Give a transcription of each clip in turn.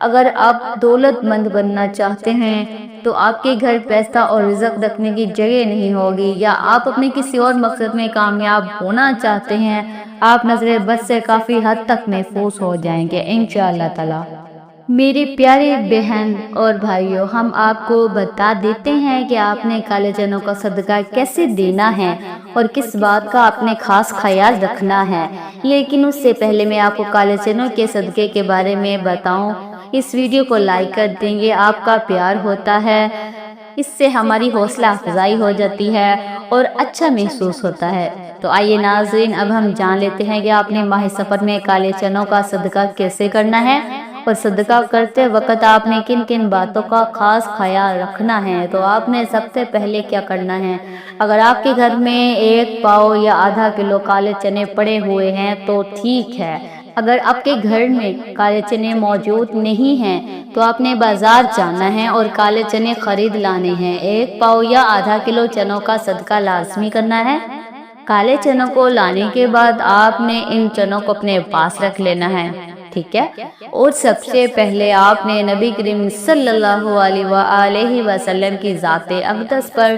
اگر آپ دولت مند بننا چاہتے ہیں تو آپ کے گھر پیسہ اور رزق رکھنے کی جگہ نہیں ہوگی، یا آپ اپنے کسی اور مقصد میں کامیاب ہونا چاہتے ہیں، آپ نظر بد سے کافی حد تک محفوظ ہو جائیں گے انشاءاللہ تعالی۔ میری پیارے بہن اور بھائیوں، ہم آپ کو بتا دیتے ہیں کہ آپ نے کالے چنوں کا صدقہ کیسے دینا ہے اور کس بات کا آپ نے خاص خیال رکھنا ہے، لیکن اس سے پہلے میں آپ کو کالے چنوں کے صدقے کے بارے میں بتاؤں۔ اس ویڈیو کو لائک کر دیں گے، آپ کا پیار ہوتا ہے، اس سے ہماری حوصلہ افزائی ہو جاتی ہے اور اچھا محسوس ہوتا ہے۔ تو آئیے ناظرین، اب ہم جان لیتے ہیں کہ آپ نے ماہ سفر میں کالے چنوں کا صدقہ کیسے کرنا ہے، اور صدقہ کرتے وقت آپ نے کن کن باتوں کا خاص خیال رکھنا ہے۔ تو آپ نے سب سے پہلے کیا کرنا ہے، اگر آپ کے گھر میں 1 پاؤ یا آدھا کلو کالے چنے پڑے ہوئے ہیں تو ٹھیک ہے۔ اگر آپ کے گھر میں کالے چنے موجود نہیں ہیں تو آپ نے بازار جانا ہے اور کالے چنے خرید لانے ہیں۔ 1 پاؤ یا آدھا کلو چنوں کا صدقہ لازمی کرنا ہے۔ کالے چنوں کو لانے کے بعد آپ نے ان چنوں کو اپنے پاس رکھ لینا ہے، ٹھیک ہے، اور سب سے پہلے آپ نے نبی کریم صلی اللہ علیہ وآلہ وسلم کی ذات اقدس پر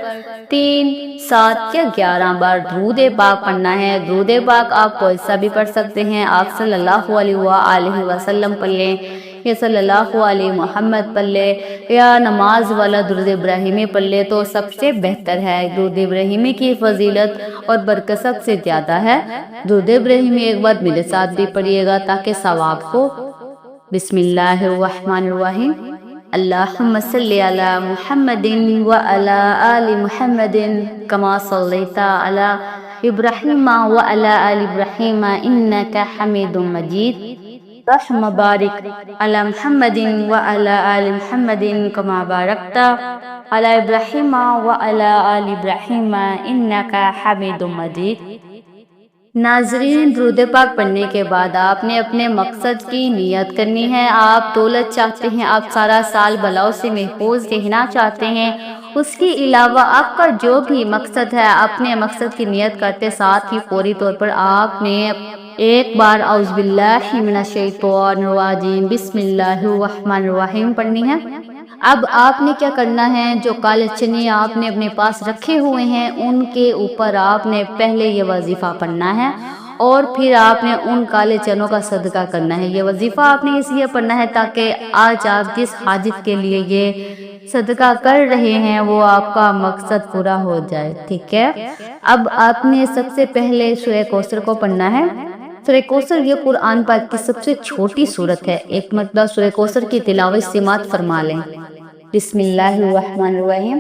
3، 7 یا 11 بار درود پاک پڑھنا ہے۔ درود پاک آپ کوئی سا بھی پڑھ سکتے ہیں، آپ صلی اللہ علیہ وآلہ وسلم پڑھ لیں یا صلی اللہ علیہ محمد پڑھ لیں یا نماز والا درود ابراہیمی پڑھ لیں تو سب سے بہتر ہے۔ درود ابراہیمی کی فضیلت اور برکت سب سے زیادہ ہے۔ درود ابراہیمی ایک بار میرے ساتھ بھی پڑھیے گا تاکہ ثواب ہو۔ بسم اللہ الرحمن الرحیم، اللہم صلی علی محمد وعلی آل محمد کما صلیت علی ابراہیم وعلی آل ابراہیم انک حمید مجید، رحم بارک علی محمد وعلی آل محمد کما بارکت علی ابراہیم وعلی آل ابراہیم انک حمید مجید۔ ناظرین، درود پاک پڑھنے کے بعد آپ نے اپنے مقصد کی نیت کرنی ہے۔ آپ دولت چاہتے ہیں، آپ سارا سال بلاؤ سے محفوظ رہنا چاہتے ہیں، اس کے علاوہ آپ کا جو بھی مقصد ہے، اپنے مقصد کی نیت کرتے ساتھ ہی فوری طور پر آپ نے 1 بار اعوذ باللہ من الشیطان الرجیم بسم اللہ الرحمن الرحیم پڑھنی ہے۔ اب آپ نے کیا کرنا ہے، جو کالے چنے آپ نے اپنے پاس رکھے ہوئے ہیں ان کے اوپر آپ نے پہلے یہ وظیفہ پڑھنا ہے اور پھر آپ نے ان کالے چنوں کا صدقہ کرنا ہے۔ یہ وظیفہ آپ نے اس لیے پڑھنا ہے تاکہ آج آپ جس حاجت کے لیے یہ صدقہ کر رہے ہیں وہ آپ کا مقصد پورا ہو جائے، ٹھیک ہے۔ اب آپ نے سب سے پہلے سورہ کوثر کو پڑھنا ہے۔ سورہ کوثر یہ قرآن پاک کی سب سے چھوٹی سورت ہے۔ ایک مرتبہ سورہ کوثر کی تلاوت سماعت فرما لیں۔ بسم اللہ الرحمن الرحیم،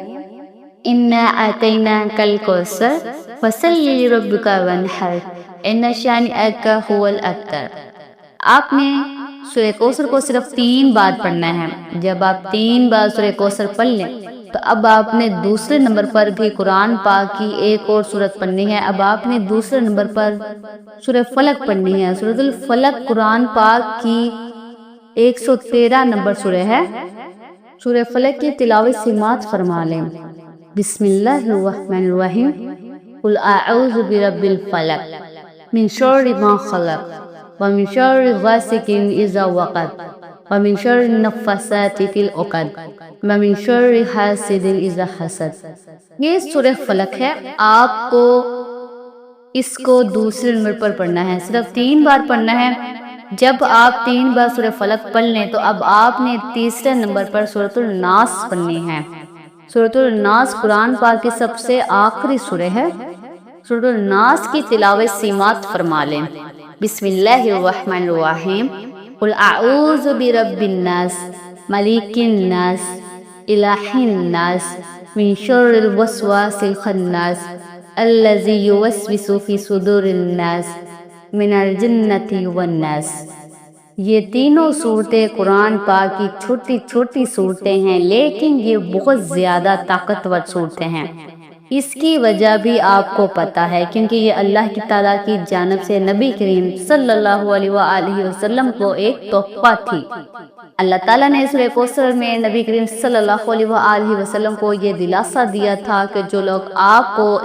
انا اعطیناک الکوثر فصلی لربک وانحر ان شانئک ھو الابتر۔ آپ نے سورہ کوثر کو صرف 3 بار پڑھنا ہے۔ جب آپ 3 بار سورہ کوثر پڑھ لیں تو اب آپ نے دوسرے نمبر پر بھی قرآن پاک کی ایک اور سورت پڑھنی ہے۔ اب آپ نے دوسرے نمبر پر سورہ فلق پڑھنی ہے۔ سورۃ الفلق قرآن پاک کی 113 نمبر سورہ ہے۔ سورہ فلق کی تلاوت سماعت فرما لیں۔ بسم اللہ الرحمن الرحیم، قل اعوذ برب الفلق من شر ما خلق ومن شر غاسق اذا وقب ومن شر النفاثات فی العقد ومن شر حاسد اذا حسد۔ یہ سورہ فلق ہے، آپ کو اس کو دوسرے نمبر پر پڑھنا ہے، صرف 3 بار پڑھنا ہے۔ جب آپ 3 بار سورہ فلق پڑھ لیں تو اب آپ نے تیسرے نمبر پر سورۃ الناس پڑھنی ہے۔ سورۃ الناس قرآن پاک کی سب سے آخری سورہ ہے۔ سورۃ الناس کی تلاوت سماعت فرما لیں۔ بسم اللہ الرحمن الرحیم، قل اعوذ برب الناس ملک الناس الہ الناس من شر الوسواس الخناس الذی یوسوس فی صدور الناس من الجنۃ والناس۔ یہ تینوں صورتیں قرآن پاک کی چھوٹی چھوٹی صورتیں ہیں، لیکن یہ بہت زیادہ طاقتور صورتیں ہیں۔ اس کی وجہ بھی آپ کو پتہ ہے، کیونکہ یہ اللہ کی تعالیٰ کی جانب سے نبی کریم صلی اللہ علیہ وآلہ وسلم کو ایک تحفہ تھی۔ اللہ تعالیٰ نے سورہ کوثر میں نبی کریم صلی اللہ علیہ وآلہ وسلم کو یہ دلاسا دیا تھا کہ جو لوگ آپ کو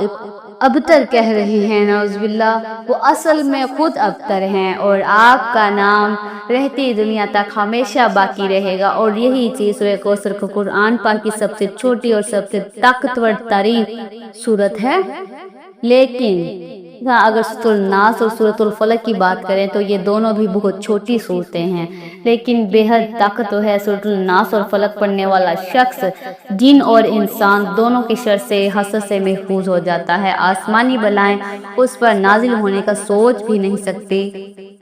ابتر کہہ رہے ہیں، نعوذ باللہ، وہ اصل میں خود ابتر ہیں اور آپ کا نام رہتی دنیا تک ہمیشہ باقی رہے گا، اور یہی چیز سورہ کوثر کو قرآن پاک کی سب سے چھوٹی اور سب سے طاقتور ترین سورت ہے۔ لیکن اگر سورۃ الناس اور سورۃ الفلق کی بات کریں تو یہ دونوں بھی بہت چھوٹی صورتیں ہیں، لیکن بے حد طاقتور ہے۔ سورۃ الناس اور فلق پڑھنے والا شخص جن اور انسان دونوں کے شر سے، حسد سے محفوظ ہو جاتا ہے۔ آسمانی بلائیں اس پر نازل ہونے کا سوچ بھی نہیں سکتے۔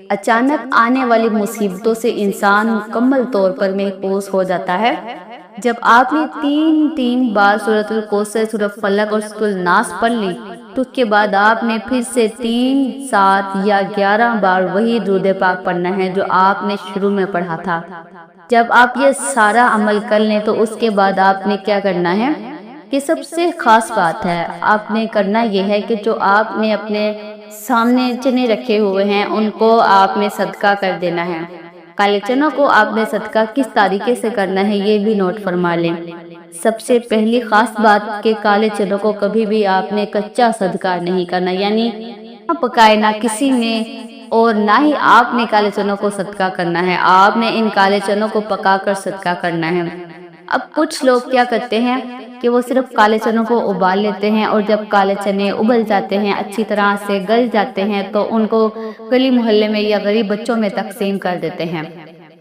اچانک آنے والی مصیبتوں سے انسان مکمل طور پر محفوظ ہو جاتا ہے۔ جب آپ نے تین بار سورۃ الکوثر، سورۃ فلق اور سورۃ الناس پڑھ لی تو اس کے بعد آپ نے پھر سے 3، 7 یا 11 بار وہی درود پاک پڑھنا ہے جو آپ نے شروع میں پڑھا تھا۔ جب آپ یہ سارا عمل کر لیں تو اس کے بعد آپ نے کیا کرنا ہے؟ یہ سب سے خاص بات ہے، آپ نے کرنا یہ ہے کہ جو آپ نے اپنے سامنے چنے رکھے ہوئے ہیں ان کو آپ نے صدقہ کر دینا ہے۔ کالے چنوں کو آپ نے صدقہ کس طریقے سے کرنا ہے یہ بھی نوٹ فرما لیں۔ سب سے پہلی خاص بات کہ کالے چنوں کو کبھی بھی آپ نے کچا صدقہ نہیں کرنا، یعنی نہ پکائے نہ کسی نے، اور نہ ہی آپ نے کالے چنوں کو صدقہ کرنا ہے، آپ نے ان کالے چنوں کو پکا کر صدقہ کرنا ہے۔ اب کچھ لوگ کیا کرتے ہیں کہ وہ صرف کالے چنوں کو ابال لیتے ہیں، اور جب کالے چنے ابل جاتے ہیں، اچھی طرح سے گل جاتے ہیں تو ان کو گلی محلے میں یا غریب بچوں میں تقسیم کر دیتے ہیں۔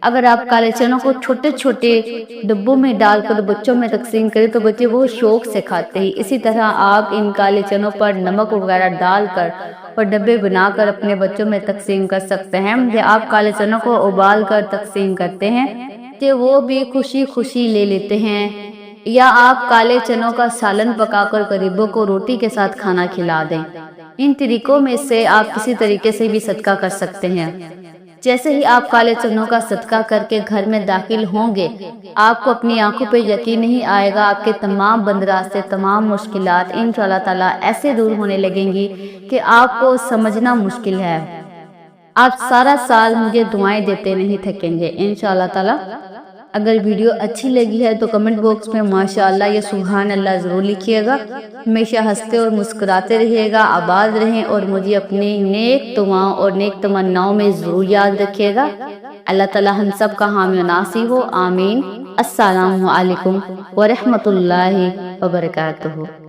اگر آپ کالے چنوں کو چھوٹے چھوٹے ڈبوں میں ڈال کر بچوں میں تقسیم کریں تو بچے بہت شوق سے کھاتے ہیں۔ اسی طرح آپ ان کالے چنوں پر نمک وغیرہ ڈال کر اور ڈبے بنا کر اپنے بچوں میں تقسیم کر سکتے ہیں۔ یا آپ کالے چنوں کو ابال کر تقسیم کرتے ہیں کہ وہ بھی خوشی خوشی لے لیتے ہیں، یا آپ کالے چنوں کا سالن پکا کر غریبوں کو روٹی کے ساتھ کھانا کھلا دیں۔ ان طریقوں میں سے آپ کسی طریقے سے بھی صدقہ کر سکتے ہیں۔ جیسے ہی آپ کالے چنوں کا صدقہ کر کے گھر میں داخل ہوں گے، آپ کو اپنی آنکھوں پہ یقین نہیں آئے گا، آپ کے تمام بند راستے، تمام مشکلات انشاءاللہ تعالیٰ ایسے دور ہونے لگیں گی کہ آپ کو سمجھنا مشکل ہے۔ آپ سارا سال مجھے دعائیں دیتے نہیں تھکیں گے انشاءاللہ تعالیٰ۔ اگر ویڈیو اچھی لگی ہے تو کمنٹ باکس میں ماشاءاللہ یا سبحان اللہ ضرور لکھیے گا۔ ہمیشہ ہنستے اور مسکراتے رہیے گا، آباد رہیں، اور مجھے اپنی نیک دعاؤں اور نیک تمناؤں میں ضرور یاد رکھیے گا۔ اللہ تعالیٰ ہم سب کا حامی و ناصر ہو، آمین۔ السلام علیکم ورحمۃ اللہ وبرکاتہ۔